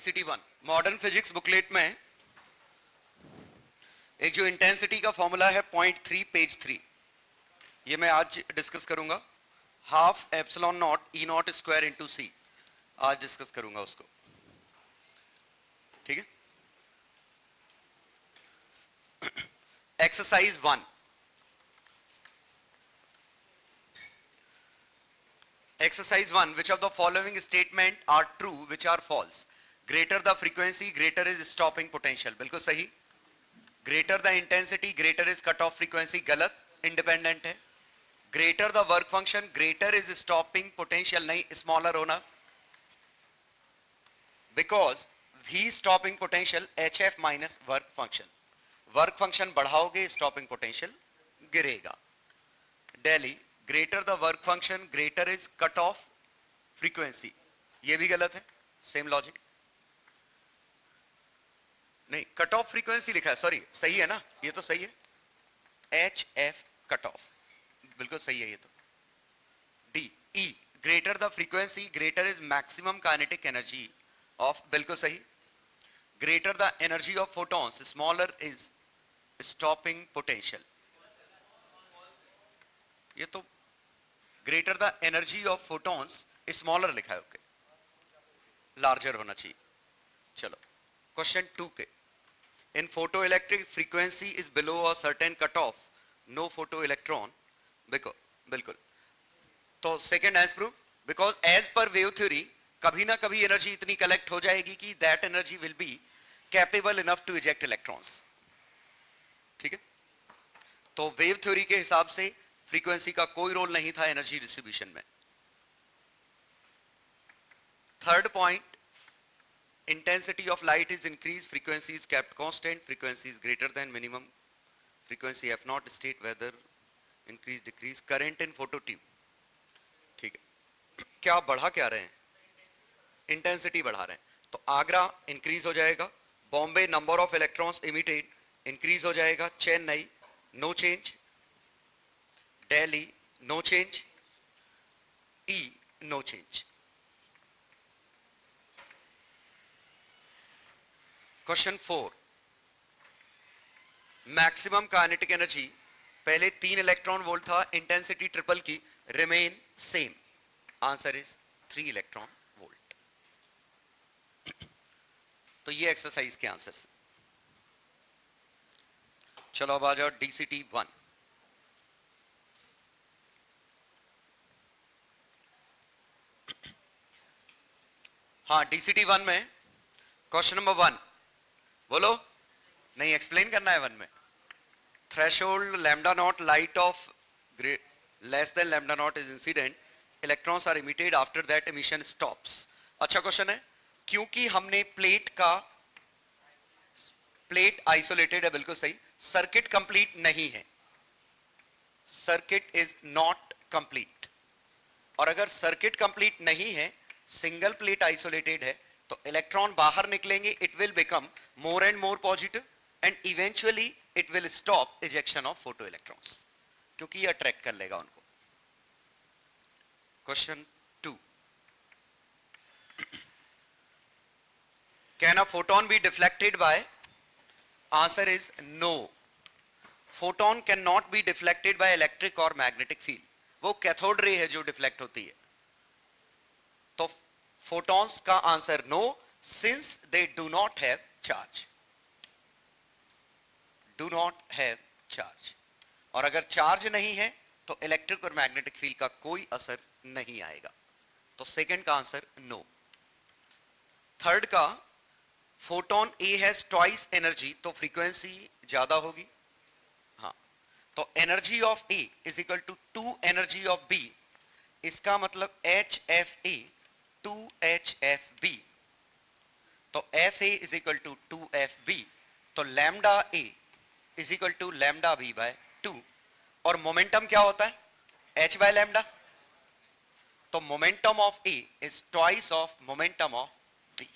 DCT 1 modern physics booklet में एक जो इंटेंसिटी का फॉर्मूला है 0.3 पेज 3, ये मैं आज डिस्कस करूंगा। Half epsilon naught E naught square into C, आज डिस्कस करूंगा उसको, ठीक है। Exercise 1, exercise 1, which of the following statement are true, which are false? Greater the frequency, greater is stopping potential, बिल्कुल सही। Greater the intensity, greater is cut off frequency, गलत, independent है। Greater the work function, greater is stopping potential, नहीं, smaller होना, because V stopping potential HF minus work function, work function बढ़ाओगे stopping potential गिरेगा। Delhi, greater the work function greater is cut off frequency, ये भी गलत है, same logic. नहीं, cut off frequency लिखा है, सॉरी, सही है ना, ये तो सही है, एच एफ कट ऑफ, बिल्कुल सही है ये तो। D E, greater the frequency greater is maximum kinetic energy of, बिल्कुल सही। Greater the energy of photons smaller is stopping potential, ये तो greater the energy of photons smaller लिखा है, ओके, लार्जर होना चाहिए। चलो क्वेश्चन 2 के, in photo electric frequency is below a certain cut off, no photo electron, बिल्कुल। तो second as prove, because as पर वेव थ्योरी कभी ना कभी एनर्जी इतनी कलेक्ट हो जाएगी कि that energy will be capable enough to eject electrons, ठीक है। तो वेव थ्योरी के हिसाब से फ्रीक्वेंसी का कोई रोल नहीं था एनर्जी डिस्ट्रीब्यूशन में। Third point, intensity of light is increase, frequency is kept constant, frequency is greater then minimum frequency F not, state whether increase decrease, current in photo tube, ठीक है। क्या बढ़ा क्या रहे हैं, इंटेंसिटी बढ़ा रहे हैं, तो आगरा इंक्रीज हो जाएगा, Bombay number of electrons emitted increase हो जाएगा, Chennai no change, Delhi no change, E no change। Question 4, maximum kinetic energy पहले 3 इलेक्ट्रॉन वोल्ट था, इंटेंसिटी ट्रिपल की, remain same, answer is 3 electron volt. तो ये एक्सरसाइज के आंसर से। चलो अब आ जाओ DCT 1। हाँ, DCT 1 में क्वेश्चन नंबर 1 बोलो, नहीं एक्सप्लेन करना है 1 में। Threshold lambda naught light of less than lambda naught is incident, electrons are emitted after that emission stops. अच्छा क्वेश्चन है, क्योंकि हमने प्लेट आइसोलेटेड है, बिल्कुल सही, सर्किट कंप्लीट नहीं है, सर्किट इज नॉट कंप्लीट, और अगर सर्किट कंप्लीट नहीं है, सिंगल प्लेट आइसोलेटेड है, तो इलेक्ट्रॉन बाहर निकलेंगे, it will become more and more positive and eventually it will stop ejection of photo electrons, क्योंकि ये अट्रैक्ट कर लेगा उनको। Question 2, can a photon be deflected by, answer is no, photon can not be deflected by electric और magnetic field, वो cathode ray है जो deflect होती है। तो फोटॉन्स का answer no, since they do not have charge, do not have charge, और अगर चार्ज नहीं है तो इलेक्ट्रिक और मैग्नेटिक फील्ड का कोई असर नहीं आएगा, तो सेकंड का आंसर नो। थर्ड का, photon A has twice energy, तो फ्रीक्वेंसी ज्यादा होगी, हाँ, तो energy of A is equal to 2 energy of B, इसका मतलब HFA 2HFB, तो FA is equal to 2FB, तो lambda A is equal to lambda B by 2, और मोमेंटम क्या होता है, H बाय लैम्डा, तो momentum of A is twice of momentum of B।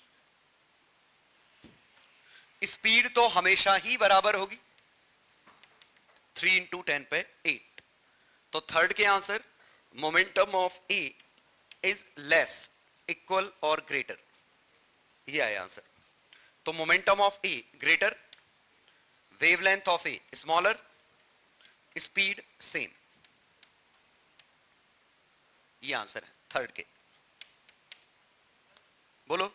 Speed तो हमेशा ही बराबर होगी, 3 into 10 पे 8, तो थर्ड के answer momentum of A is less, equal or greater, ये आया आंसर। तो momentum of A greater, wavelength of a smaller, speed same, ये आंसर है थर्ड के। बोलो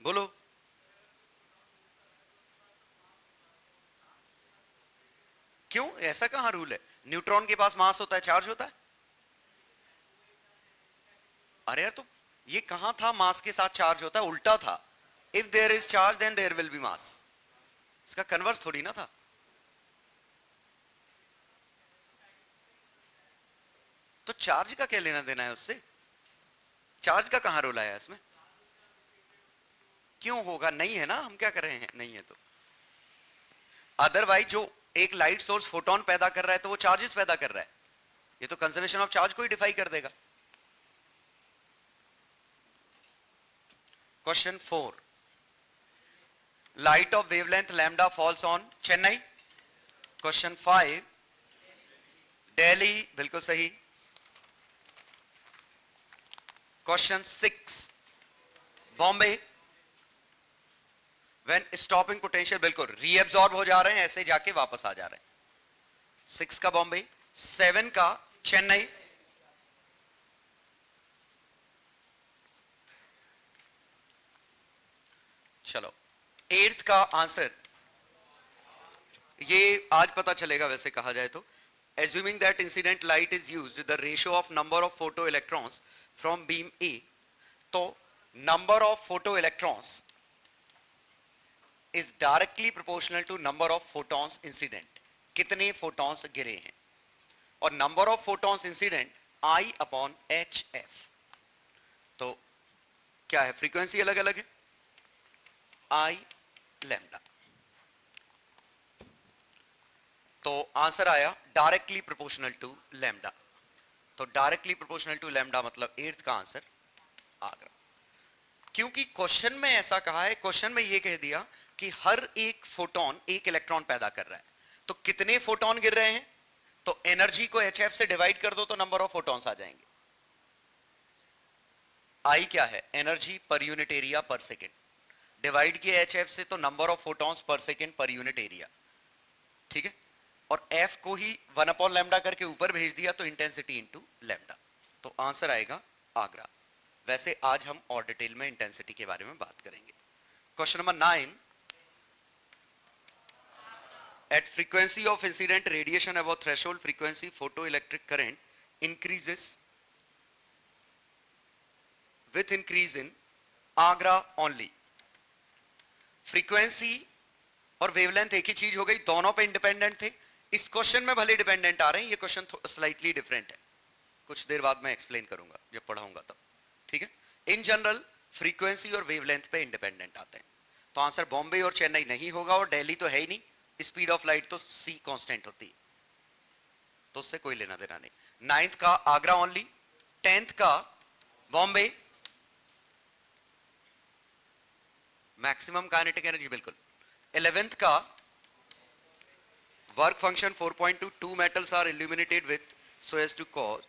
बोलो। क्यों, ऐसा कहां रूल है? न्यूट्रॉन के पास मास होता है, चार्ज होता है। अरे यार, तो ये कहां था मास के साथ चार्ज होता है? उल्टा था। If there is charge then there will be mass. इसका कन्वर्स थोड़ी ना था। तो चार्ज का क्या लेना देना है उससे? चार्ज का कहां रोल आया इसमें? क्यों होगा, नहीं है ना, हम क्या कर रहे हैं, नहीं है तो। अदरवाइज जो एक लाइट सोर्स फोटोन पैदा कर रहा है तो वो चार्जेस पैदा कर रहा है, ये तो कंजर्वेशन ऑफ चार्ज को ही डिफाई कर देगा। Question 4, light of wavelength lambda falls on Chennai. Question 5, Delhi, बिल्कुल सही। Question 6, Bombay. When stopping potential, बिल्कुल रीएब्सॉर्ब हो जा रहे हैं, ऐसे जाके वापस आ जा रहे हैं। 6 का बॉम्बे, 7 का चेन्नई। चलो 8th का आंसर, ये आज पता चलेगा वैसे कहा जाए तो। Assuming that incident light is used the ratio of number of photo electrons from beam A, तो number of photo electrons is directly proportional to number of photons incident. कितने फोटॉन्स गिरे हैं, और number of photons incident I upon H F. तो क्या है, frequency अलग अलग है, आई लैम्डा। तो आंसर आया डायरेक्टली प्रोपोर्शनल टू लैम्डा। तो डायरेक्टली प्रोपोर्शनल टू लैम्डा मतलब 8th का आंसर आगरा। क्योंकि क्वेश्चन में ऐसा कहा है, क्वेश्चन में ये कह दिया कि हर एक फोटोन एक इलेक्ट्रॉन पैदा कर रहा है, तो कितने फोटोन गिर रहे हैं, तो एनर्जी को HF से डिवाइड कर दो तो नंबर ऑफ फोटॉन्स आ जाएंगे। आई क्या है, एनर्जी पर यूनिट एरिया पर सेकेंड, डिवाइड किया HF से तो number of photons per second per unit area, ठीक है। और F को ही 1 अपॉन लैम्डा करके ऊपर भेज दिया तो इंटेंसिटी इनटू लैम्डा। तो आंसर आएगा आगरा। वैसे आज हम और डिटेल में इंटेंसिटी के बारे में बात करेंगे। Question number 9, at frequency of incident radiation above threshold frequency photo electric current increases with increase in Agra only. Frequency और वेवलेंथ एक ही चीज हो गई, दोनों पे इंडिपेंडेंट थे। इस क्वेश्चन में भले डिपेंडेंट आ रहे हैं, ये क्वेश्चन स्लाइटली डिफरेंट है, कुछ देर बाद मैं एक्सप्लेन करूंगा जब पढ़ाऊंगा तब, ठीक है। इन जनरल फ्रीक्वेंसी और वेवलेंथ पे इंडिपेंडेंट आते हैं। तो आंसर बॉम्बे और चेन्नई नहीं होगा, और दिल्ली तो है ही नहीं, स्पीड ऑफ लाइट तो c कांस्टेंट होती है, तो उससे कोई लेना देना नहीं। 9th का आगरा ओनली, 10th का बॉम्बे, मैक्सिमम काइनेटिक एनर्जी बिल्कुल। 11th का work function 4.2, 2 metals are illuminated with so as to cause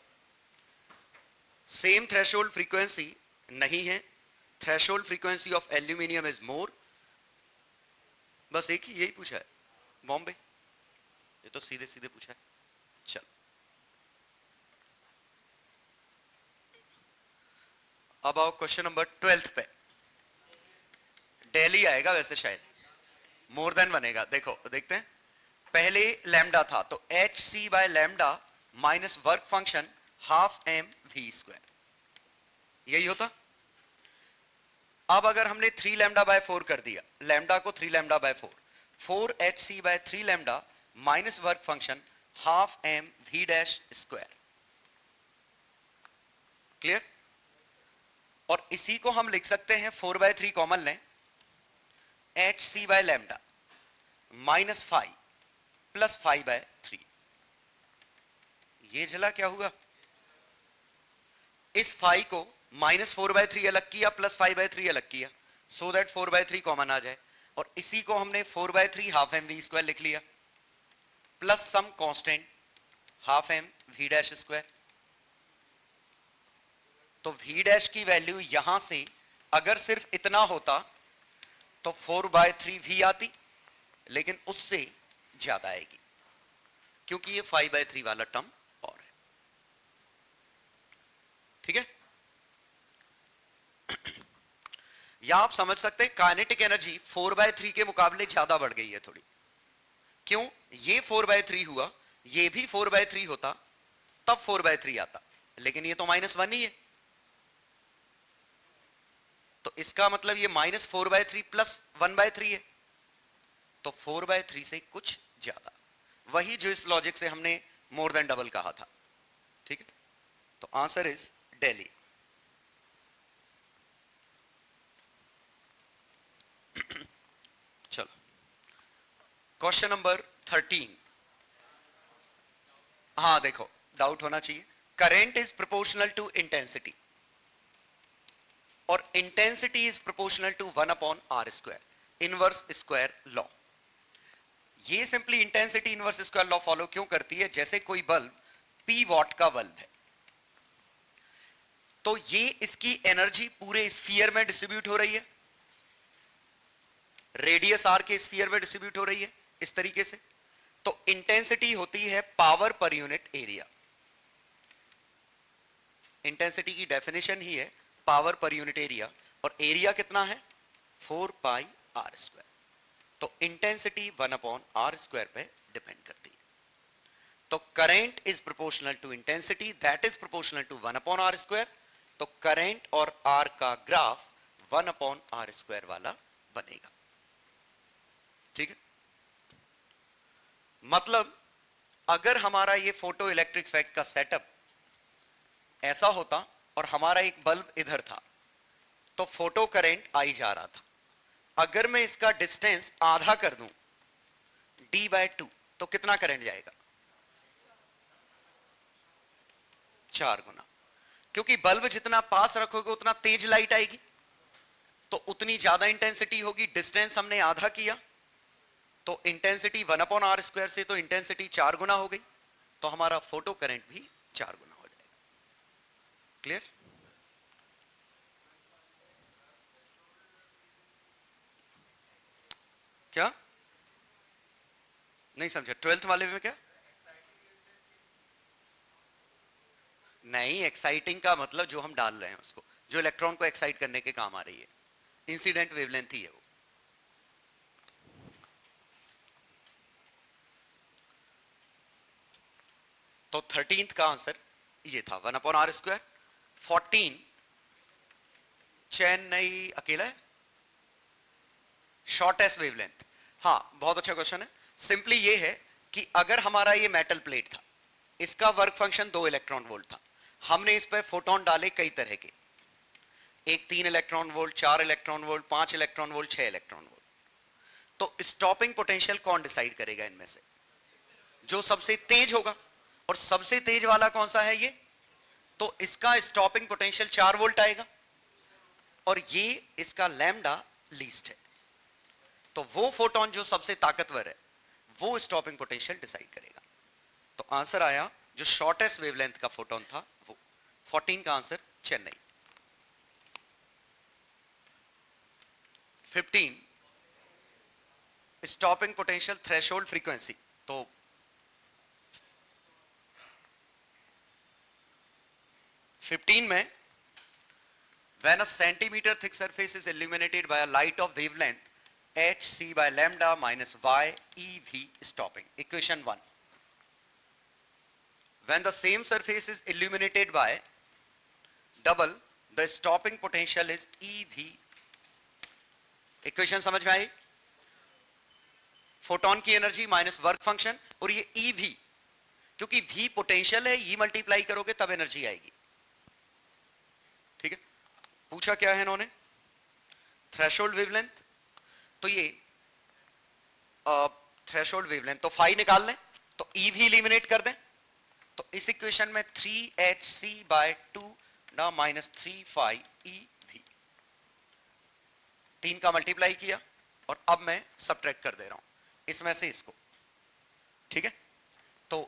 same threshold frequency नहीं है, threshold frequency of aluminium is more। बस एक ही यही पूछा है बॉम्बे, ये तो सीधे सीधे पूछा है। चल अब आओ क्वेश्चन नंबर 12th पे। दिल्ली आएगा वैसे, शायद मोर देन बनेगा। देखो देखते हैं, पहले लैम्डा था तो HC by lambda minus work function half mv², यही होता। अब अगर हमने 3 लैम्डा बाय 4 कर दिया, लैम्डा को 3 lambda by 4, 4HC by 3 lambda minus work function half mv²। Clear? और इसी को हम लिख सकते हैं 4/3 कॉमन लें, HC by lambda minus 5 plus 5/3। ये झला क्या हुआ, इस 5 को माइनस 4/3 अलग किया, प्लस 5/3 अलग किया, सो दैट 4/3 कॉमन आ जाए। और इसी को हमने 4/3 हाफ mv² लिख लिया, plus some constant half mv'²। तो v' की वैल्यू यहां से अगर सिर्फ इतना होता तो 4/3 भी आती, लेकिन उससे ज्यादा आएगी क्योंकि ये 5/3 वाला टर्म और है। ठीक है, या आप समझ सकते हैं काइनेटिक एनर्जी 4/3 के मुकाबले ज्यादा बढ़ गई है थोड़ी। क्यों? ये 4/3 हुआ, ये भी 4/3 होता तब 4/3 आता, लेकिन ये तो -1 ही है, तो इसका मतलब ये -4/3 प्लस 1/3 है, तो 4/3 से कुछ ज्यादा, वही जो इस लॉजिक से हमने मोर देन डबल कहा था। ठीक है, तो आंसर इज दिल्ली। चलो क्वेश्चन नंबर 13। हाँ देखो, डाउट होना चाहिए। Current is proportional to intensity और intensity is proportional to 1/r², inverse square law. ये simply intensity inverse square law follow क्यों करती है? जैसे कोई बल्ब P वॉट का बल्ब है, तो ये इसकी एनर्जी पूरे स्फीयर में डिस्ट्रीब्यूट हो रही है, रेडियस r के स्फीयर में डिस्ट्रीब्यूट हो रही है इस तरीके से। तो इंटेंसिटी होती है power per unit area. Intensity की डेफिनेशन ही है पावर पर यूनिट एरिया, और एरिया कितना है? 4πr²। तो इंटेंसिटी 1/r² पे डिपेंड करती है। तो current is proportional to intensity, that is proportional to 1/r²। तो करंट और r का ग्राफ 1/r² वाला बनेगा। ठीक है, मतलब अगर हमारा ये फोटो इलेक्ट्रिक इफेक्ट का सेटअप ऐसा होता और हमारा एक बल्ब इधर था, तो फोटो करंट आई जा रहा था। अगर मैं इसका डिस्टेंस आधा कर दूं d/2, तो कितना करंट जाएगा? 4 गुना, क्योंकि बल्ब जितना पास रखोगे उतना तेज लाइट आएगी, तो उतनी ज्यादा इंटेंसिटी होगी। डिस्टेंस हमने आधा किया, तो इंटेंसिटी 1/r² से तो इंटेंसिटी 4 गुना हो गई, तो हमारा फोटो करंट भी 4 गुना हो जाएगा। क्लियर? क्या नहीं समझा? 12th वाले में क्या? नहीं, एक्साइटिंग का मतलब जो हम डाल रहे हैं उसको, जो इलेक्ट्रॉन को एक्साइट करने के काम आ रही है, इंसिडेंट वेवलेंथ ही है वो। तो 13th का आंसर ये था 1/r²। 14 चेन्नई अकेला है, शॉर्टेस्ट वेवलेंथ। हाँ बहुत अच्छा क्वेश्चन है। सिंपली ये है कि अगर हमारा ये मेटल प्लेट था, इसका वर्क फंक्शन 2 इलेक्ट्रॉन वोल्ट था, हमने इस पे फोटोन डाले कई तरह के, एक 3 electron volt, 4 electron volt, 5 electron volt, 6 electron volt. तो स्टॉपिंग पोटेंशियल कौन डिसाइड करेगा इनमें से? जो सबसे तेज होगा, और सबसे तेज वाला कौन सा है? ये। तो इसका स्टॉपिंग पोटेंशियल 4 वोल्ट आएगा, और ये इसका लैम्डा लीस्ट है, तो वो फोटोन जो सबसे ताकतवर है वो स्टॉपिंग पोटेंशियल डिसाइड करेगा। तो आंसर आया जो शॉर्टेस्ट वेवलेंथ का फोटोन था वो। 14 का answer Chennai. 15 stopping potential threshold frequency. तो 15 में when a centimeter thick surface is illuminated by a light of wavelength hc by lambda minus y ev stopping, equation 1. When the same surface is illuminated by double, the stopping potential is ev. Equation समझ में आई? Photon की energy minus work function, और ये ev, क्योंकि v potential है, e multiply करोगे तब energy आएगी। ठीक है, पूछा क्या है इन्होंने? Threshold wavelength. तो ये थ्रेशोल्ड वेवलेंथ, तो फाई निकाल लें, तो ई भी एलिमिनेट कर दें, तो इस इक्वेशन में 3hc/2 ना माइनस 3 ev, 3 का मल्टीप्लाई किया, और अब मैं सब्ट्रैक्ट कर दे रहा हूं इसमें से इसको। ठीक है, तो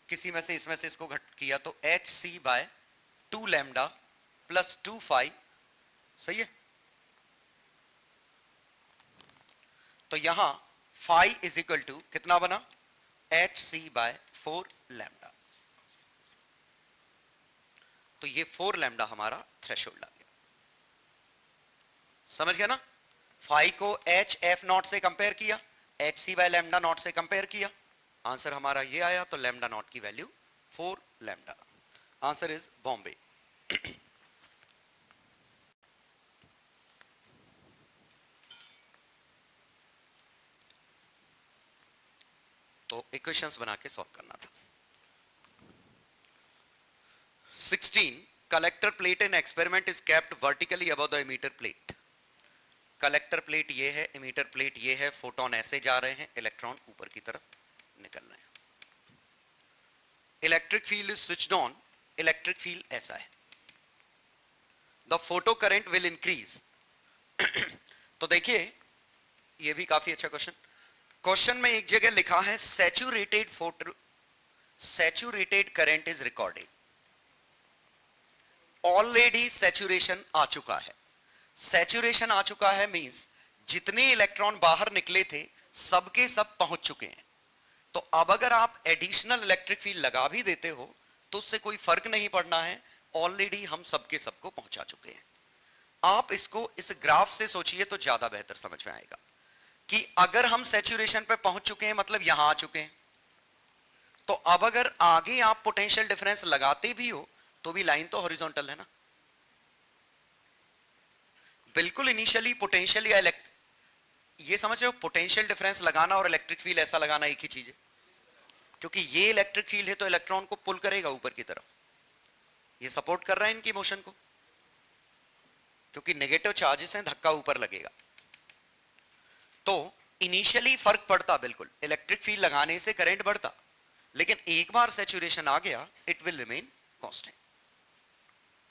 किसी में से इसमें से इसको घट किया, तो hc/2 लैम्डा प्लस 2 फाई, सही है, तो यहां फाई इज इक्वल टू कितना बना, एच सी बाय 4 लैम्डा। तो ये 4 लैम्डा हमारा थ्रेशोल्ड आ गया। समझ गया ना? फाई को एच एफ नॉट से कंपेयर किया, H C by lambda naught से कंपेयर किया, आंसर हमारा ये आया। तो लैम्डा नॉट की value 4 lambda. Answer is Bombay. तो इक्वेशंस बना के सॉल्व करना था। 16 collector plate in experiment is kept vertically above the emitter plate. Collector plate ये है, एमीटर प्लेट ये है, फोटोन ऐसे जा रहे हैं, इलेक्ट्रॉन ऊपर की तरफ निकल रहे हैं। Electric field is switched on, electric field ऐसा है। The photo current will increase. तो देखिए ये भी काफी अच्छा क्वेश्चन। क्वेश्चन में एक जगह लिखा है saturated photo, saturated current is recorded. Already saturation आ चुका है। सैचुरेशन आ चुका है मींस जितने इलेक्ट्रॉन बाहर निकले थे सबके सब पहुंच चुके हैं। तो अब अगर आप एडिशनल इलेक्ट्रिक फील्ड लगा भी देते हो तो उससे कोई फर्क नहीं पड़ना है, ऑलरेडी हम सबके सबको पहुंचा चुके हैं। आप इसको इस ग्राफ से सोचिए तो ज्यादा बेहतर समझ में आएगा कि अगर हम सैचुरेशन पे पहुंच चुके हैं मतलब यहां आ चुके हैं, तो अब अगर आगे आप पोटेंशियल डिफरेंस लगाते भी हो तो भी लाइन तो हॉरिजॉन्टल है ना। बिल्कुल इनिशियली पोटेंशियल या ये समझ रहे हो, पोटेंशियल डिफरेंस लगाना और इलेक्ट्रिक फील्ड ऐसा लगाना एक ही चीज है, क्योंकि ये इलेक्ट्रिक फील्ड है तो इलेक्ट्रॉन को पुल करेगा ऊपर की तरफ, ये सपोर्ट कर रहा है इनकी मोशन को, क्योंकि नेगेटिव चार्जेस हैं, धक्का ऊपर लगेगा। तो इनिशियली फर्क पड़ता, बिल्कुल इलेक्ट्रिक फील्ड लगाने से करंट बढ़ता, लेकिन एक बार सैचुरेशन आ गया इट विल रिमेन कांस्टेंट।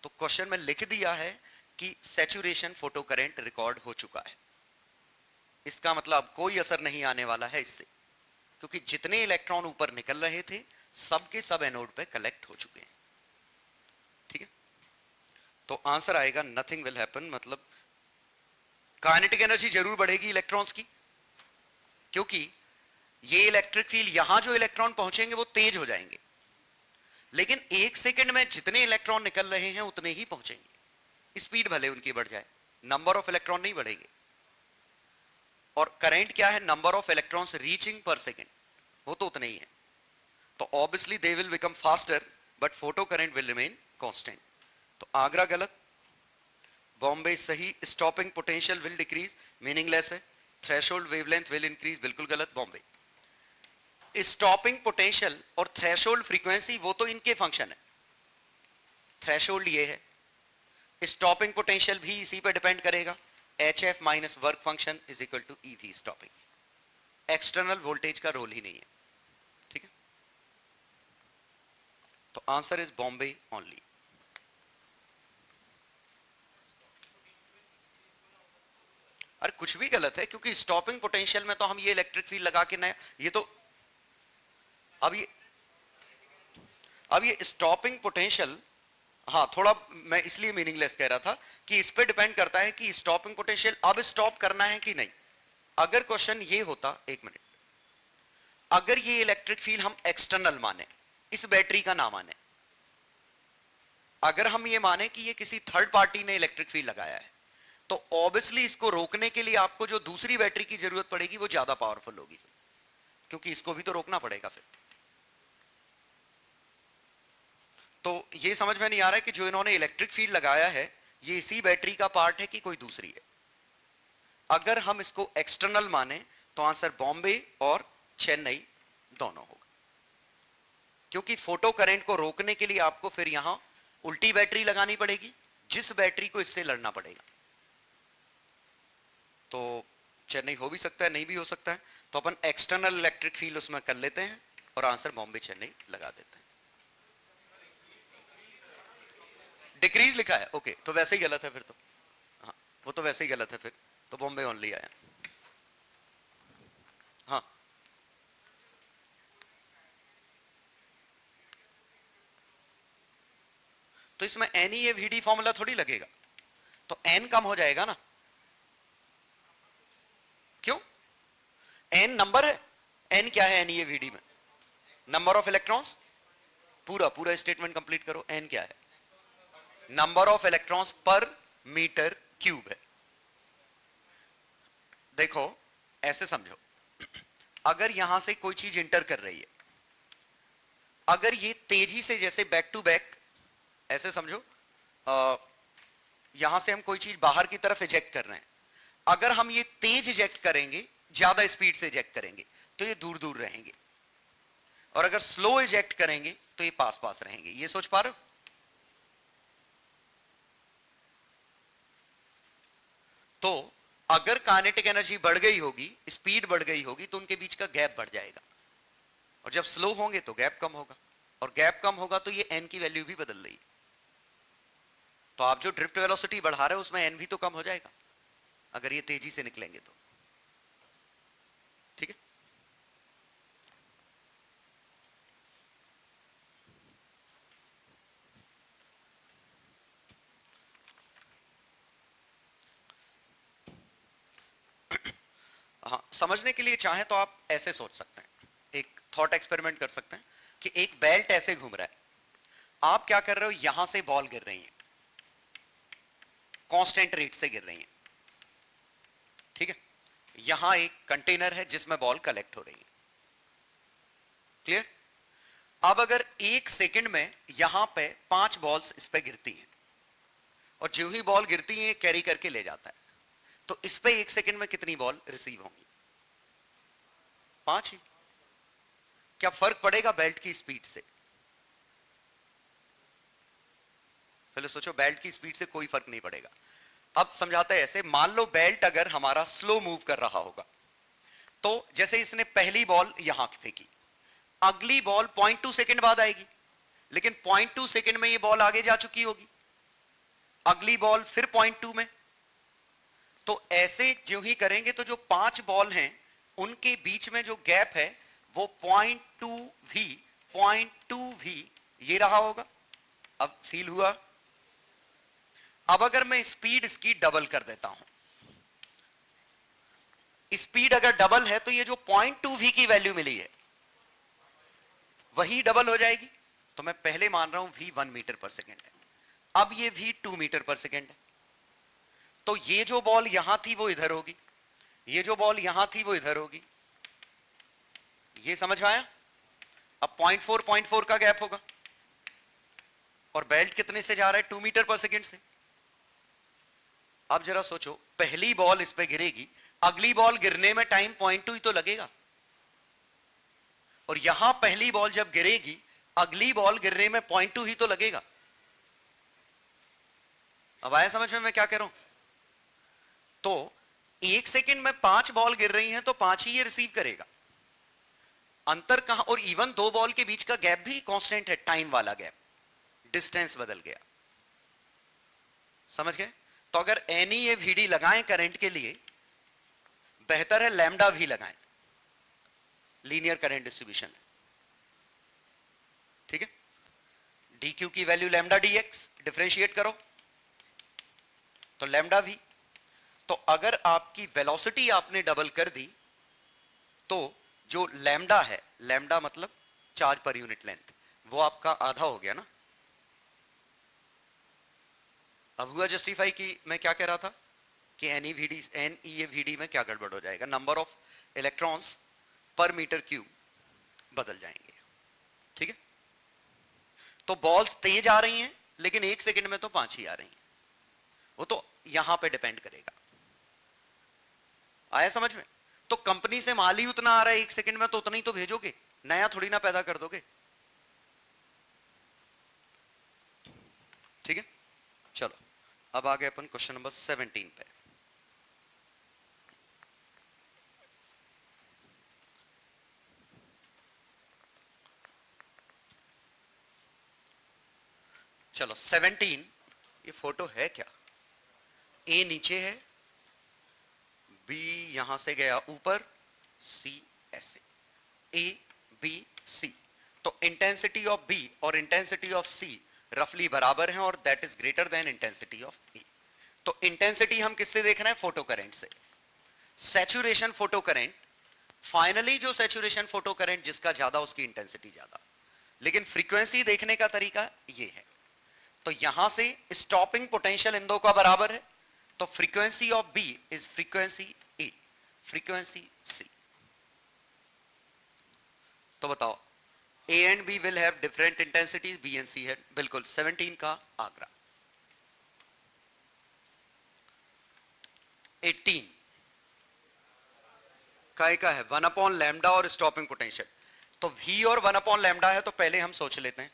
तो क्वेश्चन में लिख दिया है कि सैचुरेशन फोटो करंट रिकॉर्ड हो चुका है। इसका मतलब कोई असर नहीं आने वाला है इससे, क्योंकि जितने इलेक्ट्रॉन ऊपर निकल रहे थे सबके सब एनोड पे कलेक्ट हो चुके हैं। ठीक है, तो आंसर आएगा नथिंग विल हैपन, मतलब काइनेटिक एनर्जी जरूर बढ़ेगी इलेक्ट्रॉन्स की, क्योंकि ये इलेक्ट्रिक फील्ड यहां जो इलेक्ट्रॉन पहुंचेंगे वो तेज हो जाएंगे, लेकिन एक सेकंड में जितने इलेक्ट्रॉन निकल रहे हैं उतने ही पहुंचेंगे। स्पीड भले उनकी बढ़ जाए, नंबर ऑफ इलेक्ट्रॉन नहीं बढ़ेंगे। और करंट क्या है, नंबर ऑफ इलेक्ट्रॉन्स रीचिंग पर सेकंड, वो तो उतने ही है। तो obviously they will become faster but photo current will remain constant. तो आगरा गलत, बॉम्बे सही। Stopping potential will decrease, meaningless है। थ्रेशोल्ड वेवलेंथ विल इंक्रीज, बिल्कुल गलत बॉम्बे। स्टॉपिंग पोटेंशियल और थ्रेशोल्ड फ्रीक्वेंसी वो तो इनके फंक्शन है, थ्रेशोल्ड ये है, स्टॉपिंग पोटेंशियल भी इसी पे डिपेंड करेगा। H F minus work function is equal to E V stopping. External voltage का रोल ही नहीं है। ठीक है, तो आंसर इज बॉम्बे ओनली। अरे कुछ भी गलत है, क्योंकि स्टॉपिंग पोटेंशियल में तो हम ये इलेक्ट्रिक फील्ड लगा के नया, ये तो अब ये स्टॉपिंग पोटेंशियल, हाँ थोड़ा मैं इसलिए मीनिंगलेस कह रहा था कि इस पे डिपेंड करता है कि स्टॉपिंग पोटेंशियल अब स्टॉप करना है कि नहीं। अगर क्वेश्चन ये होता, एक मिनट, अगर ये इलेक्ट्रिक फील्ड हम एक्सटर्नल माने, इस बैटरी का ना माने, अगर हम ये माने कि ये किसी थर्ड पार्टी ने इलेक्ट्रिक फील्ड लगाया है, तो ऑब्वियसली इसको रोकने के लिए आपको जो दूसरी बैटरी की जरूरत पड़ेगी वो ज्यादा पावरफुल होगी, क्योंकि इसको भी तो रोकना पड़ेगा फिर। तो ये समझ में नहीं आ रहा है कि जो इन्होंने इलेक्ट्रिक फील्ड लगाया है ये इसी बैटरी का पार्ट है कि कोई दूसरी है। अगर हम इसको एक्सटर्नल माने तो आंसर बॉम्बे और चेन्नई दोनों होगा, क्योंकि फोटो करंट को रोकने के लिए आपको फिर यहां उल्टी बैटरी लगानी पड़ेगी, जिस बैटरी को इससे लड़ना पड़ेगा। तो चेन्नई हो भी सकता है, नहीं भी हो सकता है, तो अपन एक्सटर्नल इलेक्ट्रिक फील्ड उसमें कर लेते हैं और आंसर बॉम्बे चेन्नई लगा देते हैं। डिक्रीज लिखा है, ओके, तो वैसे ही गलत है फिर तो, हाँ वो तो वैसे ही गलत है फिर तो बॉम्बे ओनली आया। हाँ तो इसमें N E A V D formula थोड़ी लगेगा, तो एन कम हो जाएगा ना। क्यों? एन नंबर है, एन क्या है, एन ये वीडी में नंबर ऑफ इलेक्ट्रॉन्स, पूरा पूरा स्टेटमेंट कंप्लीट करो, एन क्या है, नंबर ऑफ इलेक्ट्रॉन्स पर मीटर क्यूब है। देखो ऐसे समझो, अगर यहां से कोई चीज इंटर कर रही है, अगर ये तेजी से जैसे बैक टू बैक, ऐसे समझो यहां से हम कोई चीज बाहर की तरफ इजेक्ट कर रहे हैं, अगर हम ये तेज इजेक्ट करेंगे, ज्यादा स्पीड से इजेक्ट करेंगे तो ये दूर दूर रहेंगे, और अगर स्लो इजेक्ट करेंगे तो ये पास पास रहेंगे। ये सोच पा रहे हो? तो अगर काइनेटिक एनर्जी बढ़ गई होगी, स्पीड बढ़ गई होगी, तो उनके बीच का गैप बढ़ जाएगा, और जब स्लो होंगे तो गैप कम होगा, और गैप कम होगा तो ये एन की वैल्यू भी बदल रही है। तो आप जो ड्रिफ्ट वेलोसिटी बढ़ा रहे हो उसमें एन भी तो कम हो जाएगा अगर ये तेजी से निकलेंगे तो। ठीक है, हाँ समझने के लिए चाहे तो आप ऐसे सोच सकते हैं, एक थॉट एक्सपेरिमेंट कर सकते हैं कि एक बेल्ट ऐसे घूम रहा है, आप क्या कर रहे हो, यहां से बॉल गिर रही है, कांस्टेंट रेट से गिर रही है, ठीक है, यहां एक कंटेनर है जिसमें बॉल कलेक्ट हो रही है, क्लियर। अब अगर एक सेकंड में यहां पे 5 बॉल्स इस पे गिरती हैं, और जो ही बॉल गिरती है कैरी करके ले जाता है, तो इस पे एक सेकंड में कितनी बॉल रिसीव होंगी? 5 ही। क्या फर्क पड़ेगा बेल्ट की स्पीड से? पहले सोचो, बेल्ट की स्पीड से कोई फर्क नहीं पड़ेगा। अब समझाते हैं ऐसे, मान लो बेल्ट अगर हमारा स्लो मूव कर रहा होगा, तो जैसे इसने पहली बॉल यहां फेंकी, अगली बॉल 0.2 सेकंड बाद आएगी, लेकिन 0.2 सेकंड में ये बॉल आगे जा चुकी होगी, अगली बॉल फिर 0.2 में, तो ऐसे जो ही करेंगे तो जो 5 बॉल हैं उनके बीच में जो गैप है वो 0.2v ये रहा होगा। अब फील हुआ? अब अगर मैं स्पीड इसकी डबल कर देता हूं, स्पीड अगर डबल है तो ये जो 0.2v की वैल्यू मिली है वही डबल हो जाएगी। तो मैं पहले मान रहा हूं v 1 मीटर पर सेकेंड है, अब ये v 2 मीटर पर सेकेंड है, तो ये जो बॉल यहां थी वो इधर होगी, ये जो बॉल यहां थी वो इधर होगी। ये समझ में आया? अब 0.4 का गैप होगा, और बेल्ट कितने से जा रहा है? 2 मीटर पर सेकेंड से। अब जरा सोचो, पहली बॉल इस पे गिरेगी, अगली बॉल गिरने में टाइम 0.2 ही तो लगेगा, और यहां पहली बॉल जब गिरेगी अगली बॉल गिरने में 0.2 ही तो लगेगा। अब आया समझ में मैं क्या कह रहा हूं? तो एक सेकंड में 5 बॉल गिर रही हैं तो 5 ही ये रिसीव करेगा, अंतर कहां? और इवन 2 बॉल के बीच का गैप भी कांस्टेंट है, टाइम वाला गैप, डिस्टेंस बदल गया। समझ गए? तो अगर एनी ए वीडी लगाएं करंट के लिए, बेहतर है लैम्डा भी लगाएं, लीनियर करंट डिस्ट्रीब्यूशन है, ठीक है। डी क्यू की value lambda D x, differentiate करो तो लैम्डा भी। तो अगर आपकी वेलोसिटी आपने डबल कर दी तो जो लैम्डा है, लैम्डा मतलब चार्ज पर यूनिट लेंथ, वो आपका आधा हो गया ना। अब हुआ जस्टिफाई कि मैं क्या कह रहा था कि एनईवीडी में क्या गड़बड़ हो जाएगा, नंबर ऑफ इलेक्ट्रॉन्स पर मीटर क्यूब बदल जाएंगे, ठीक है। तो बॉल्स तेज आ रही हैं लेकिन एक सेकंड में तो 5 ही आ रही हैं, वो तो यहां पे डिपेंड करेगा। आया समझ में? तो कंपनी से माल ही उतना आ रहा है एक सेकंड में, तो उतना ही तो भेजोगे, नया थोड़ी ना पैदा कर दोगे, ठीक है। चलो अब आ गए अपन क्वेश्चन नंबर 17 पे। चलो 17, ये फोटो है क्या? ए नीचे है, बी यहां से गया ऊपर, सी ऐसे, ए बी सी। तो इंटेंसिटी ऑफ बी और इंटेंसिटी ऑफ सी रफली बराबर हैं और that is greater than intensity of A. तो इंटेंसिटी हम किससे देख रहे हैं? फोटो करंट से। सैचुरेशन फोटो करंट फाइनली जो सैचुरेशन फोटो करंट जिसका ज्यादा उसकी इंटेंसिटी ज्यादा, लेकिन फ्रीक्वेंसी देखने का तरीका ये है। तो यहां से स्टॉपिंग पोटेंशियल इन दो का बराबर है, तो frequency of B is frequency A, frequency C. तो बताओ A and B will have different intensities, B and C है, बिल्कुल 17 का आंकड़ा। 18 काय का है 1/λ और स्टॉपिंग पोटेंशियल। तो v और 1/λ है, तो पहले हम सोच लेते हैं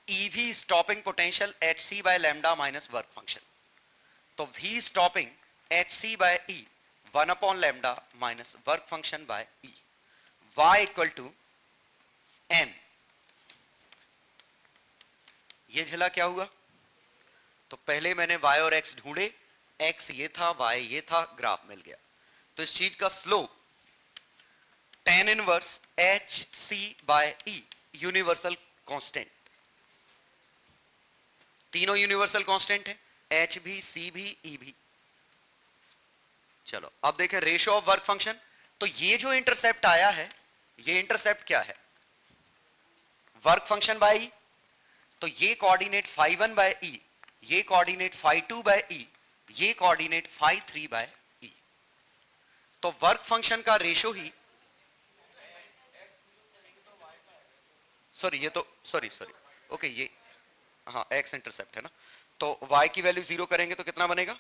EV stopping potential hc by lambda minus work function. तो v stopping hc by e 1/λ minus work function by e, y equal to n। ये झला क्या हुआ? तो पहले मैंने y और x ढूंढे, x ये था, y ये था, ग्राफ मिल गया। तो इस चीज का slope tan inverse H C by E, universal constant, तीनों यूनिवर्सल कांस्टेंट है, एच भी, सी भी, ई भी। चलो अब देखें रेशियो ऑफ वर्क फंक्शन। तो ये जो इंटरसेप्ट आया है, ये इंटरसेप्ट क्या है? वर्क फंक्शन बाय ई। तो ये कोऑर्डिनेट φ1 बाय ई, ये कोऑर्डिनेट φ2 बाय ई, ये कोऑर्डिनेट φ3 बाय ई। तो वर्क फंक्शन का रेशियो ही, सॉरी ये तो सॉरी ओके, ये हाँ एक्स इंटरसेप्ट है ना, तो y की वैल्यू 0 करेंगे तो कितना बनेगा?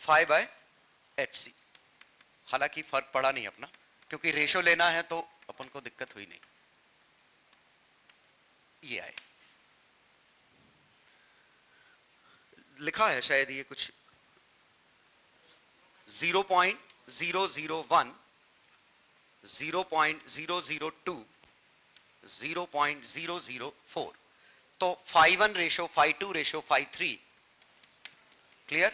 φ बाय एच सी। हालांकि फर्क पड़ा नहीं अपना, क्योंकि रेशो लेना है तो अपन को दिक्कत हुई नहीं। ये आए लिखा है शायद ये कुछ 0.001, 0.002, 0.004। तो φ1 ratio φ2 ratio φ3, clear,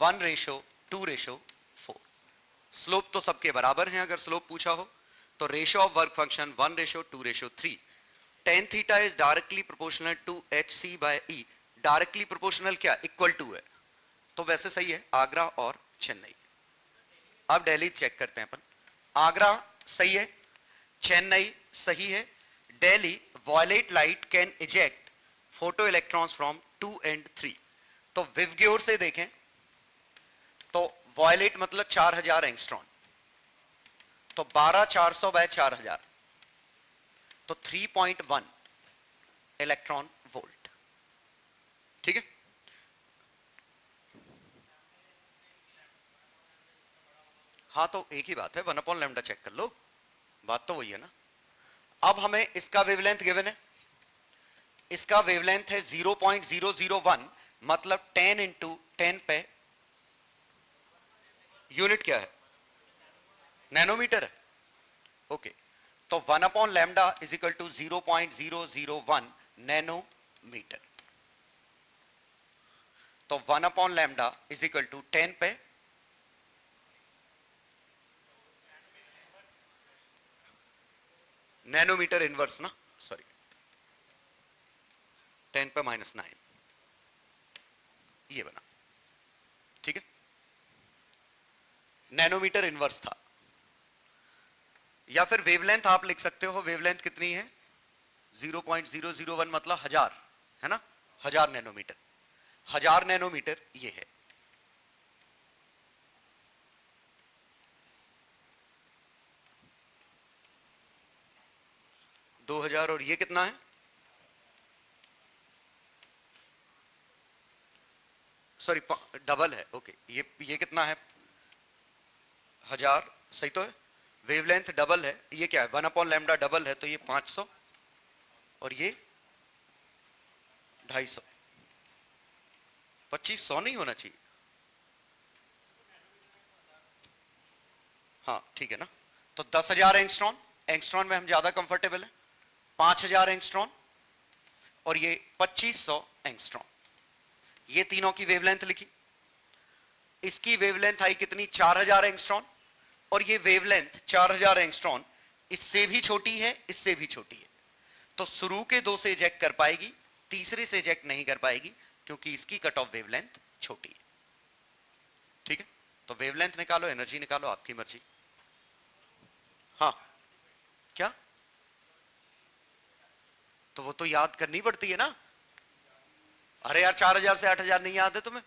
1 ratio 2 ratio 4। Slope तो सबके बराबर हैं अगर स्लोप पूछा हो। तो ratio of work function 1 ratio 2 ratio 3। tan theta is directly proportional to H C by E. Directly proportional क्या? इक्वल टू है, तो वैसे सही है आगरा और चेन्नई। अब दिल्ली चेक करते हैं अपन। आगरा सही है, चेन्नई सही है। Delhi violet light can eject photo electrons from 2 and 3। तो विवग्योर से देखें तो वॉयलेट मतलब 4000 एंगस्ट्रॉन, तो 12400 बाय 4000, तो 3.1 इलेक्ट्रॉन वोल्ट। ठीक है, हाँ तो एक ही बात है, 1/λ चेक कर लो, बात तो वही है ना। अब हमें इसका वेवलेंथ गिवन है, इसका वेवलेंथ है 0.001, मतलब 10 × 10 पे यूनिट क्या है? नैनोमीटर है। ओके, तो 1/λ इज इक्वल टू 0.001 नैनोमीटर। तो 1/λ इज इक्वल टू 10 पे नैनोमीटर इनवर्स ना, सॉरी 10 पे -9, ये बना। ठीक है, नैनोमीटर इनवर्स था। या फिर वेवलेंथ आप लिख सकते हो, वेवलेंथ कितनी है? 0.001 मतलब 1000 है ना, 1000 नैनोमीटर। 1000 नैनोमीटर ये है। दो 2000 और ये कितना है? सॉरी डबल है। ओके, ये कितना है? 1000 सही तो है। वेवलेंथ डबल है, ये क्या है? 1/λ डबल है, तो ये 500 और ये 250। 2500 नहीं होना चाहिए। हाँ ठीक है ना, तो 10,000 एंगस्ट्रॉन, एंगस्ट्रॉन में हम ज्यादा कंफर्टेबल है, 5000 एंगस्ट्रॉन और ये 2500 एंगस्ट्रॉन। ये तीनों की वेवलेंथ लिखी। इसकी वेवलेंथ आई कितनी? 4000 एंगस्ट्रॉन, और ये वेवलेंथ 4000 एंगस्ट्रॉन इससे भी छोटी है, इससे भी छोटी है। तो शुरू के दो से इजेक्ट कर पाएगी, तीसरे से इजेक्ट नहीं कर पाएगी, क्योंकि इसकी कट ऑफ वेवलेंथ छोटी है। ठीक है, तो वेवलेंथ निकालो, एनर्जी निकालो, आपकी मर्जी। हाँ क्या, तो वो तो याद करनी पड़ती है ना। अरे यार 4000 से 8000 नहीं याद है तुम्हें?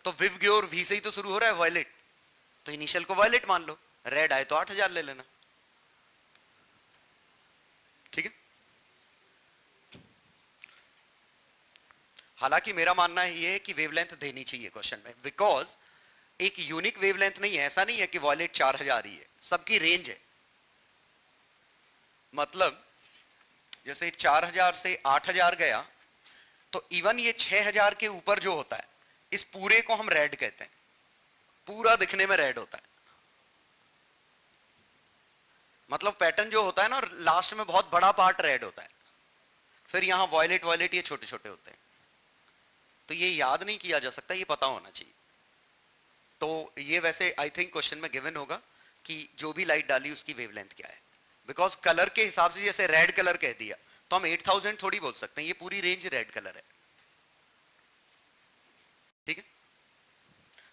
तो विव ग्योर वी से ही तो शुरू हो रहा है, वायलेट, तो इनिशियल को वायलेट मान लो, रेड आए तो 8000 ले लेना, ठीक है। हालांकि मेरा मानना ये है कि वेवलेंथ देनी चाहिए क्वेश्चन में, बिकॉज एक यूनिक वेवलेंथ नहीं है, ऐसा नहीं है कि वायलेट 4000 ही है, सबकी रेंज है। मतलब जैसे 4000 से 8000 गया, तो इवन ये 6000 के ऊपर जो होता है, इस पूरे को हम रेड कहते हैं, पूरा दिखने में रेड होता है। मतलब पैटर्न जो होता है ना, लास्ट में बहुत बड़ा पार्ट रेड होता है, फिर यहां वॉयलेट वॉयलेट ये छोटे छोटे होते हैं। तो ये याद नहीं किया जा सकता, ये पता होना चाहिए। तो ये वैसे आई थिंक क्वेश्चन में गिवन होगा कि जो भी लाइट डाली उसकी वेवलेंथ क्या है, बिकॉज कलर के हिसाब से जैसे रेड कलर कह दिया तो हम 8000 थोड़ी बोल सकते हैं, ये पूरी रेंज रेड कलर है, ठीक है।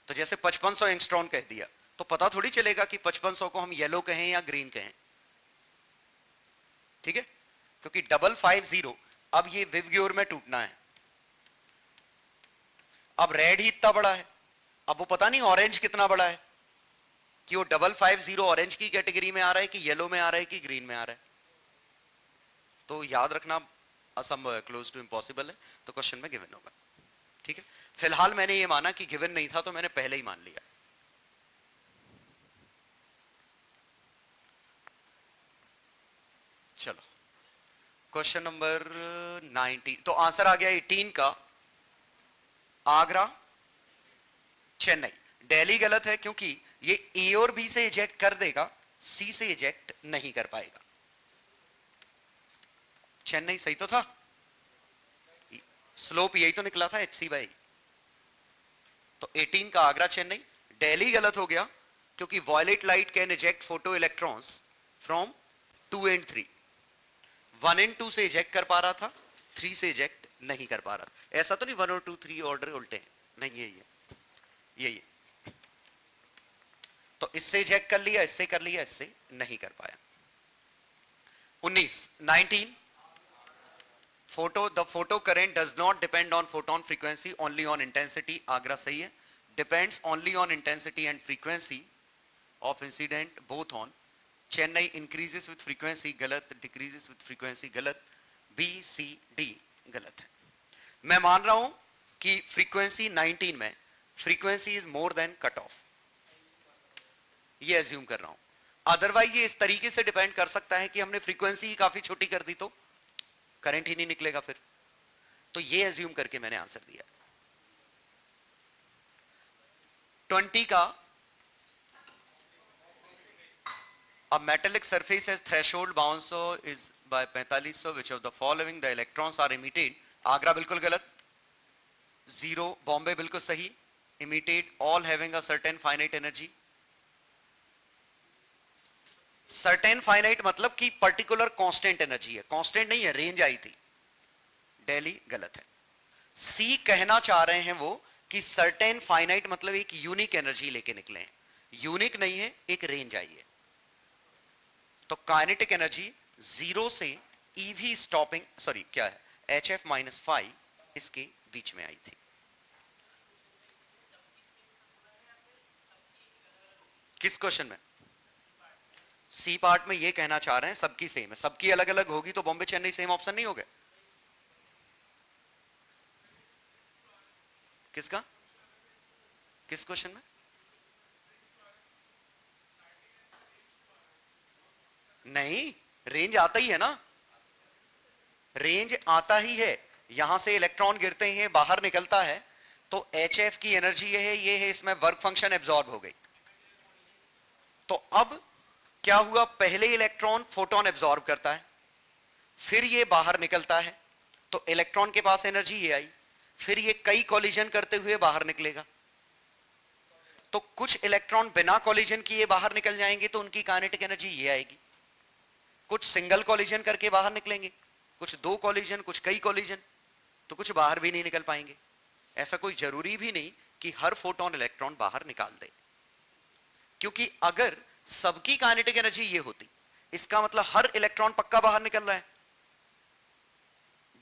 तो जैसे 5500 एंगस्ट्रॉन कह दिया तो पता थोड़ी चलेगा कि 5500 को हम येलो कहें या ग्रीन कहें, ठीक है, क्योंकि 550 अब ये विवग्योर में टूटना है, अब रेड ही इतना बड़ा है, अब वो पता नहीं ऑरेंज कितना बड़ा है, कि वो 550 ऑरेंज की कैटेगरी में आ रहा है कि येलो में आ रहा है कि ग्रीन में आ रहा है। तो याद रखना असंभव है, क्लोज टू इम्पॉसिबल है, तो क्वेश्चन में गिवन होगा, ठीक है। फिलहाल मैंने ये माना कि गिवन नहीं था तो मैंने पहले ही मान लिया। चलो क्वेश्चन नंबर 19, तो आंसर आ गया 18 का, आगरा चेन्नई। दिल्ली गलत है क्योंकि ये ए और बी से इजेक्ट कर देगा, सी से इजेक्ट नहीं कर पाएगा। चेन्नई सही तो था, स्लोप यही तो निकला था HC/E। तो 18 का आगरा चेन्नई। दिल्ली गलत हो गया क्योंकि violet light can eject photo electrons from 2 and 3, 1 and 2 से इजेक्ट कर पा रहा था, 3 से इजेक्ट नहीं कर पा रहा था। ऐसा तो नहीं 1 और 2 3 ऑर्डर उल्टे हैं, नहीं यही है। तो इससे इजेक्ट कर लिया, इससे कर लिया, इससे नहीं कर पाया। 19 photo, the photo current does not depend on photon frequency only on intensity, Agra सही है। Depends only on intensity and frequency of incident both on, Chennai increases with frequency गलत, डिक्रीजेस विथ फ्रीक्वेंसी गलत, बी सी डी गलत है। मैं मान रहा हूं कि फ्रीक्वेंसी 19 में frequency is more than cut off, ये एज्यूम कर रहा हूं। अदरवाइज ये इस तरीके से डिपेंड कर सकता है कि हमने फ्रीक्वेंसी ही काफी छोटी कर दी तो करंट ही नहीं निकलेगा फिर, तो ये एज्यूम करके मैंने आंसर दिया। 20 का, a metallic surface has threshold bounce is by 4500, which of the following the electrons are emitted, Agra बिल्कुल गलत, 0 बॉम्बे बिल्कुल सही, emitted all having a certain finite energy, certain finite मतलब कि पर्टिकुलर कांस्टेंट एनर्जी है, कांस्टेंट नहीं है, रेंज आई थी, दिल्ली गलत है। सी कहना चाह रहे हैं वो कि सर्टेन फाइनाइट मतलब एक यूनिक एनर्जी लेके निकले हैं, यूनिक नहीं है, एक रेंज आई है। तो काइनेटिक एनर्जी 0 से ईवी स्टॉपिंग, सॉरी क्या है, HF-5 इसके बीच में आई थी। किस क्वेश्चन में? सी पार्ट में ये कहना चाह रहे हैं सबकी सेम है, सबकी अलग अलग होगी तो बॉम्बे चेन्नई सेम ऑप्शन नहीं हो गया। किसका, किस क्वेश्चन में? नहीं, रेंज आता ही है ना, रेंज आता ही है, यहां से इलेक्ट्रॉन गिरते हैं बाहर निकलता है, तो HF की एनर्जी ये है, इसमें वर्क फंक्शन एब्जॉर्ब हो गई। तो अब क्या हुआ, पहले इलेक्ट्रॉन फोटोन एब्जॉर्ब करता है, फिर ये बाहर निकलता है, तो इलेक्ट्रॉन के पास एनर्जी ये आई, फिर ये कई कॉलिजन करते हुए बाहर निकलेगा, तो कुछ इलेक्ट्रॉन बिना कॉलिजन किए बाहर निकल जाएंगे तो उनकी काइनेटिक एनर्जी ये आएगी, कुछ सिंगल कॉलिजन करके बाहर निकलेंगे, कुछ 2 कॉलिजन, कुछ कई कॉलिजन, तो कुछ बाहर भी नहीं निकल पाएंगे। ऐसा कोई जरूरी भी नहीं कि हर फोटोन इलेक्ट्रॉन बाहर निकाल दे, क्योंकि अगर सबकी काइनेटिक एनर्जी ये होती, इसका मतलब हर इलेक्ट्रॉन पक्का बाहर निकल रहा है,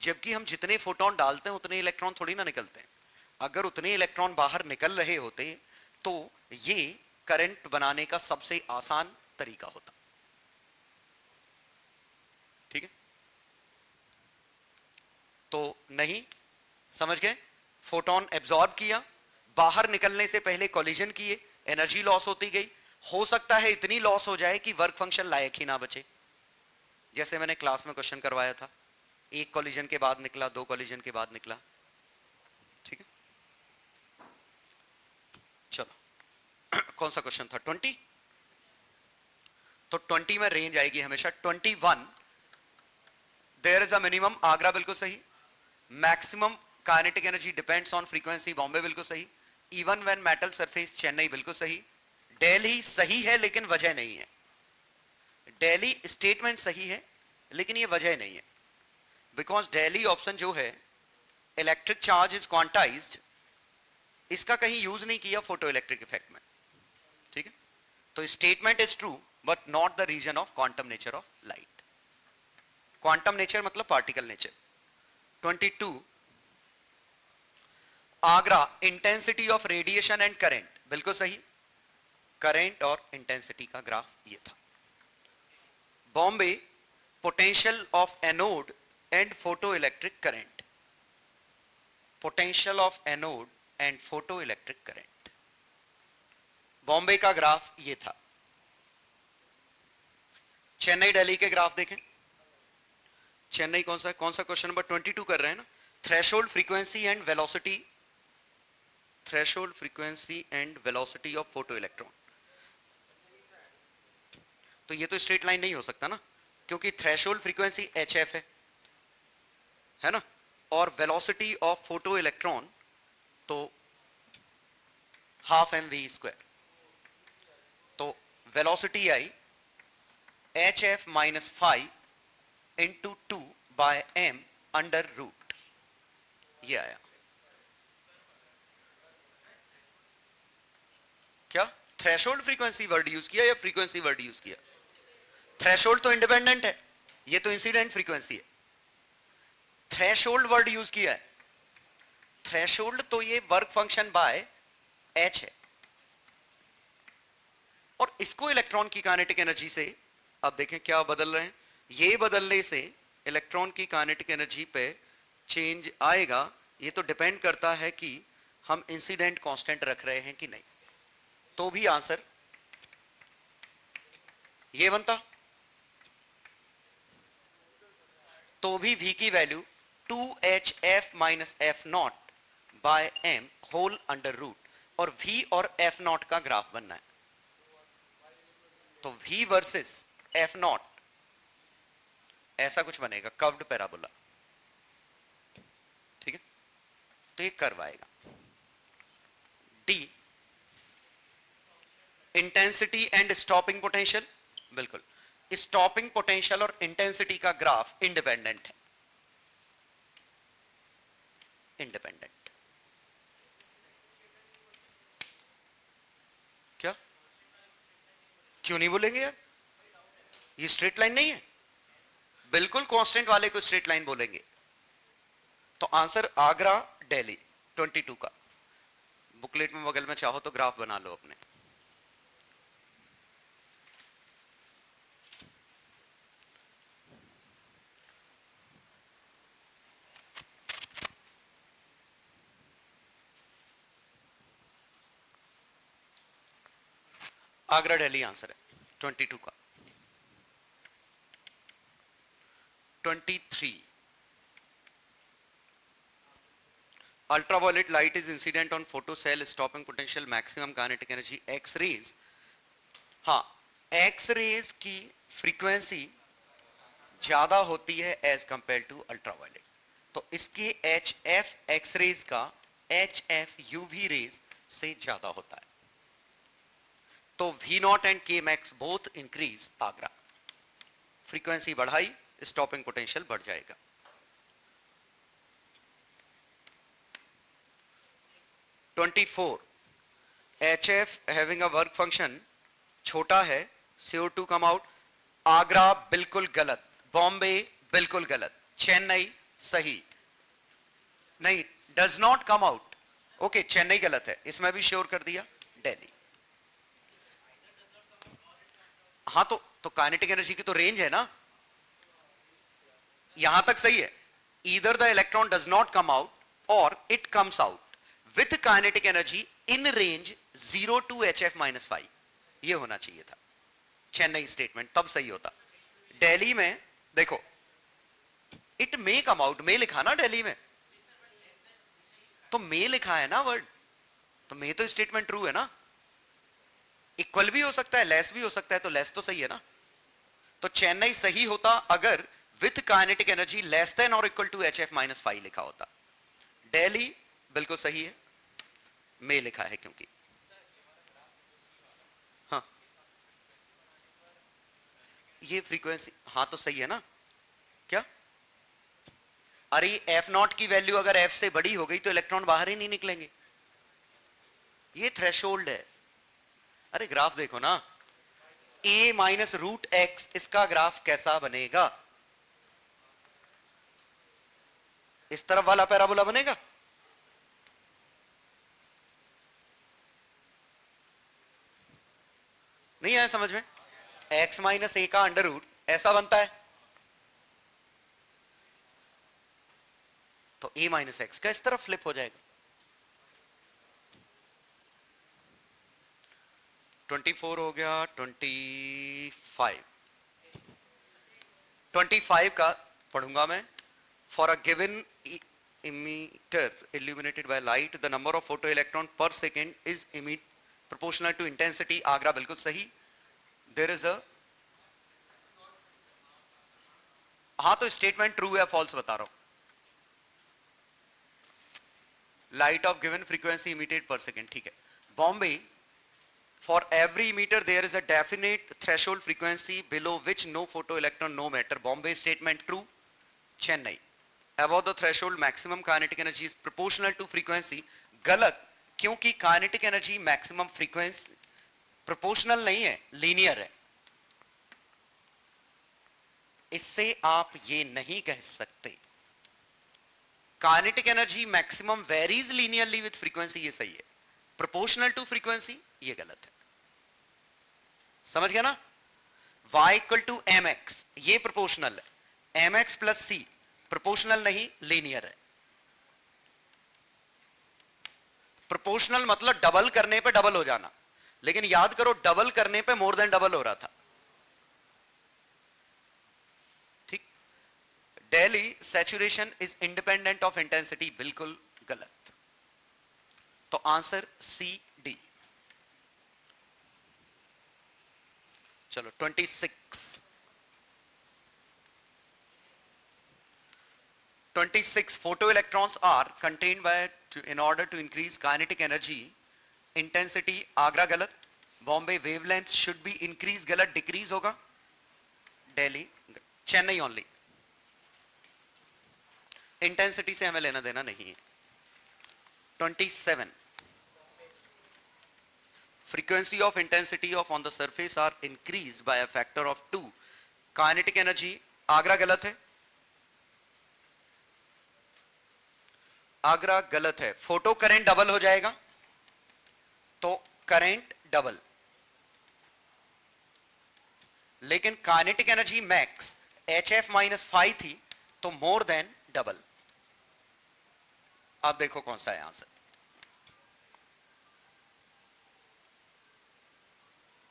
जबकि हम जितने फोटोन डालते हैं उतने इलेक्ट्रॉन थोड़ी ना निकलते हैं। अगर उतने इलेक्ट्रॉन बाहर निकल रहे होते तो ये करंट बनाने का सबसे आसान तरीका होता। ठीक है, तो नहीं समझ गए? फोटोन एब्जॉर्ब किया, बाहर निकलने से पहले कॉलिजन किए, एनर्जी लॉस होती गई। हो सकता है इतनी लॉस हो जाए कि वर्क फंक्शन लायक ही ना बचे, जैसे मैंने क्लास में क्वेश्चन करवाया था, एक कॉलिजन के बाद निकला, दो कॉलिजन के बाद निकला। ठीक है, चलो कौन सा क्वेश्चन था? 20। तो 20 में रेंज आएगी हमेशा 21। There is a minimum, Agra बिल्कुल सही। Maximum kinetic energy depends on frequency, Bombay बिल्कुल सही। Even when metal surface, Chennai बिल्कुल सही। दिल्ली सही है लेकिन वजह नहीं है। दिल्ली स्टेटमेंट सही है लेकिन ये वजह नहीं है, बिकॉज दिल्ली ऑप्शन जो है इलेक्ट्रिक चार्ज इज क्वांटाइज्ड, इसका कहीं यूज नहीं किया फोटो इलेक्ट्रिक इफेक्ट में। ठीक है, तो statement is true but not the reason of quantum nature of light. Quantum nature मतलब पार्टिकल नेचर। 22, आगरा intensity of radiation and current बिल्कुल सही। करंट और इंटेंसिटी का ग्राफ ये था। बॉम्बे potential of anode and photo electric current, potential of anode and photo electric current, बॉम्बे का ग्राफ ये था। चेन्नई दिल्ली के ग्राफ देखें। चेन्नई कौन सा क्वेश्चन नंबर 22 कर रहे हैं ना? Threshold frequency and velocity, threshold frequency and velocity of photo electron. तो ये तो स्ट्रेट लाइन नहीं हो सकता ना, क्योंकि थ्रेशोल्ड फ्रीक्वेंसी HF है ना, और वेलोसिटी ऑफ फोटो इलेक्ट्रॉन तो हाफ mv²। तो velocity I HF minus 5 into 2 by m under root, ये आया। क्या थ्रेशोल्ड फ्रीक्वेंसी वर्ड यूज किया या फ्रीक्वेंसी वर्ड यूज किया? थ्रेशोल्ड तो इंडिपेंडेंट है, ये तो इंसिडेंट फ्रीक्वेंसी है। थ्रेशोल्ड वर्ड यूज किया है, थ्रेशोल्ड तो ये वर्क फंक्शन बाय h है, और इसको इलेक्ट्रॉन की काइनेटिक एनर्जी से अब देखें क्या बदल रहे हैं। ये बदलने से इलेक्ट्रॉन की काइनेटिक एनर्जी पे चेंज आएगा। ये तो डिपेंड करता है कि हम इंसिडेंट कांस्टेंट रख रहे हैं कि नहीं, तो भी आंसर ये बनता। तो भी v की value 2hf minus F naught by m whole under root, और v और एफ नॉट का ग्राफ बनना है। तो v वर्सेस एफ नॉट ऐसा कुछ बनेगा, कर्व्ड पैराबोला। ठीक है, तो ये कर्व आएगा। D, intensity and stopping potential, बिल्कुल स्टॉपिंग पोटेंशियल और इंटेंसिटी का ग्राफ इंडिपेंडेंट है, इंडिपेंडेंट। क्या क्यों नहीं बोलेंगे यार? ये स्ट्रेट लाइन नहीं है, बिल्कुल कांस्टेंट वाले को स्ट्रेट लाइन बोलेंगे। तो आंसर आगरा दिल्ली 22 का। बुकलेट में बगल में चाहो तो ग्राफ बना लो अपने। आगरा दिल्ली आंसर है 22 का। 23, ultraviolet light is incident on photocell, stopping potential, maximum kinetic energy, x rays। हाँ, x rays की फ्रीक्वेंसी ज्यादा होती है एज कंपेयर टू अल्ट्रावायलेट, तो इसके HF एक्स रेज का HF UV रेज से ज्यादा होता है। तो V0 and K max both increase Agra, frequency बढ़ाई स्टॉपिंग पोटेंशियल बढ़ जाएगा। HF having a work function छोटा है CO2 कम आउट। आगरा बिल्कुल गलत, बॉम्बे बिल्कुल गलत, चेन्नई सही। नहीं, does not come out. Okay, Chennai गलत है, इसमें भी श्योर कर दिया। दिल्ली, हाँ तो काइनेटिक एनर्जी की तो रेंज है ना, यहां तक सही है। Either the electron does not come out और it comes out with kinetic energy in range 0 to HF-5, ये होना चाहिए था चेन्नई स्टेटमेंट, तब सही होता। दिल्ली में देखो, इट मे कम आउट, मे लिखा ना दिल्ली में, तो मे लिखा है ना वर्ड, तो मे तो स्टेटमेंट ट्रू है ना। इक्वल भी हो सकता है, लेस भी हो सकता है, तो लेस तो सही है ना। तो चेन्नई सही होता अगर with kinetic energy less than और इक्वल टू HF-5 लिखा होता। दिल्ली बिल्कुल सही है, मे लिखा है क्योंकि। हाँ, ये फ्रीक्वेंसी, हाँ तो सही है ना। क्या, अरे F0 की वैल्यू अगर F से बड़ी हो गई तो इलेक्ट्रॉन बाहर ही नहीं निकलेंगे, ये थ्रेशोल्ड है। अरे ग्राफ देखो ना, A-√x, इसका ग्राफ कैसा बनेगा? इस तरफ वाला पैराबोला बनेगा। नहीं आया समझ में? x-a का अंडर रूट ऐसा बनता है, तो a-x का इस तरफ फ्लिप हो जाएगा। 24 हो गया, 25 का पढ़ूंगा मैं। For a given emitter illuminated by light, the number of photo electron per second is proportional to intensity। Agra बिल्कुल सही। There is a, हाँ तो स्टेटमेंट ट्रू है फॉल्स बता रहा हूं। Light of given frequency emitted पर सेकेंड, ठीक है। Bombay, for every emitter there is a definite threshold frequency below which no photoelectron, no matter। Bombay statement true। Chennai, above the threshold maximum kinetic energy is proportional to frequency, गलत, क्योंकि kinetic energy maximum frequency proportional नहीं है, linear है। इससे आप ये नहीं कह सकते kinetic energy maximum varies linearly with frequency, ये सही है। proportional to frequency ये गलत है, समझ गया ना। y इक्वल टू mx, ये प्रोपोर्शनल है, mx प्लस c प्रोपोर्शनल नहीं, लीनियर है। प्रोपोर्शनल मतलब डबल करने पे डबल हो जाना, लेकिन याद करो डबल करने पे मोर देन डबल हो रहा था, ठीक। Delhi saturation is independent of intensity, बिल्कुल गलत। तो आंसर सी डी। चलो 26 photoelectrons are contained by in order to increase kinetic energy intensity। Agra गलत। Bombay wavelength should be increase गलत, डिक्रीज होगा। दिल्ली, चेन्नई ओनली, इंटेंसिटी से हमें लेना देना नहीं है। 27 frequency of intensity of on the surface are increased by a factor of 2। kinetic energy, Agra गलत है, आगरा गलत है। फोटो करंट डबल हो जाएगा, तो करंट डबल, लेकिन काइनेटिक एनर्जी मैक्स HF-5 थी, तो मोर देन डबल। अब देखो कौन सा है आंसर।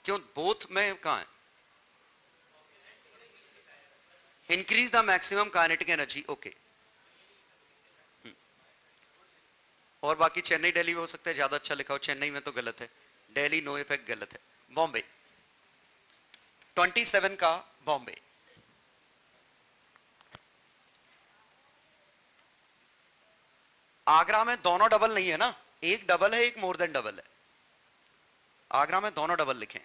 क्यों बोथ में कहां है? Increase the maximum kinetic energy, okay. और बाकी चेन्नई दिल्ली में हो सकता है ज्यादा अच्छा लिखा हो, चेन्नई में तो गलत है। दिल्ली नो इफेक्ट गलत है। बॉम्बे 27 का बॉम्बे, आगरा में दोनों डबल नहीं है ना, एक डबल है एक मोर देन डबल है। आगरा में दोनों डबल लिखे।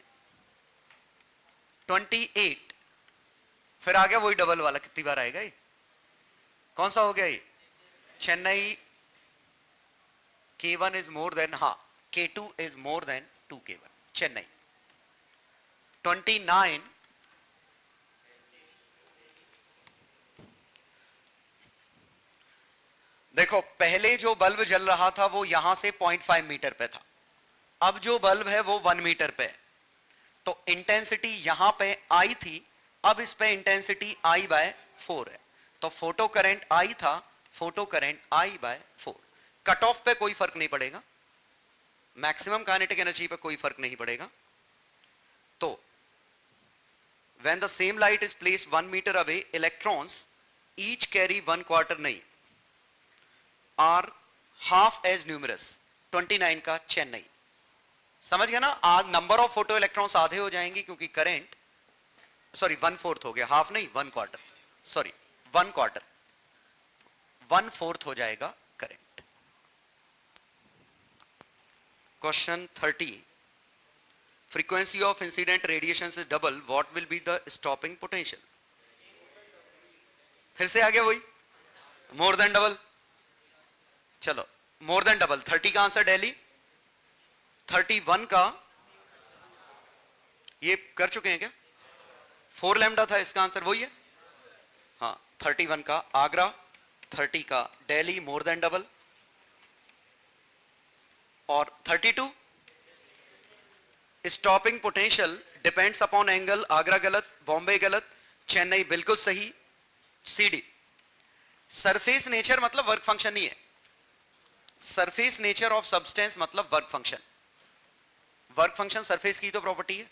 28 फिर आ गया वही डबल वाला, कितनी बार आएगा ये? कौन सा हो गया ये? Chennai K1 is more than, हाँ K2 is more than 2K1, Chennai. 29 देखो, पहले जो बल्ब जल रहा था वो यहां से 0.5 मीटर पे था, अब जो बल्ब है वो 1 मीटर पे है, तो इंटेंसिटी यहां पे आई थी, अब इस पे इंटेंसिटी आई बाय 4 है, तो फोटो करंट आई था, photo current I by 4। Cut off पे कोई फर्क नहीं पड़ेगा, मैक्सिमम काइनेटिक एनर्जी पे कोई फर्क नहीं पड़ेगा। तो when the same light is placed 1 meter away, electrons each carry 1/4 नहीं, are half as numerous, 29 का चेन्नई। समझ गया ना, आज नंबर ऑफ फोटो इलेक्ट्रॉन्स आधे हो जाएंगे क्योंकि करंट, सॉरी 1/4 हो गया, हाफ नहीं 1/4, सॉरी 1/4, 1/4 हो जाएगा current. Question 30, frequency of incident radiations is double, what will be the stopping potential? फिर से आगे वही, मोर देन डबल। चलो मोर देन डबल, 30 का आंसर दिल्ली, 31 का ये कर चुके हैं क्या, 4 लैम्डा था इसका आंसर, वही है हाँ। 31 का आगरा, 30 का दिल्ली, मोर देन डबल। और 32 stopping potential depends upon angle, Agra गलत, बॉम्बे गलत, चेन्नई बिल्कुल सही। सीडी, सरफेस नेचर मतलब वर्क फंक्शन नहीं है, सरफेस नेचर ऑफ सब्सटेंस मतलब work function, work function surface की तो प्रॉपर्टी है।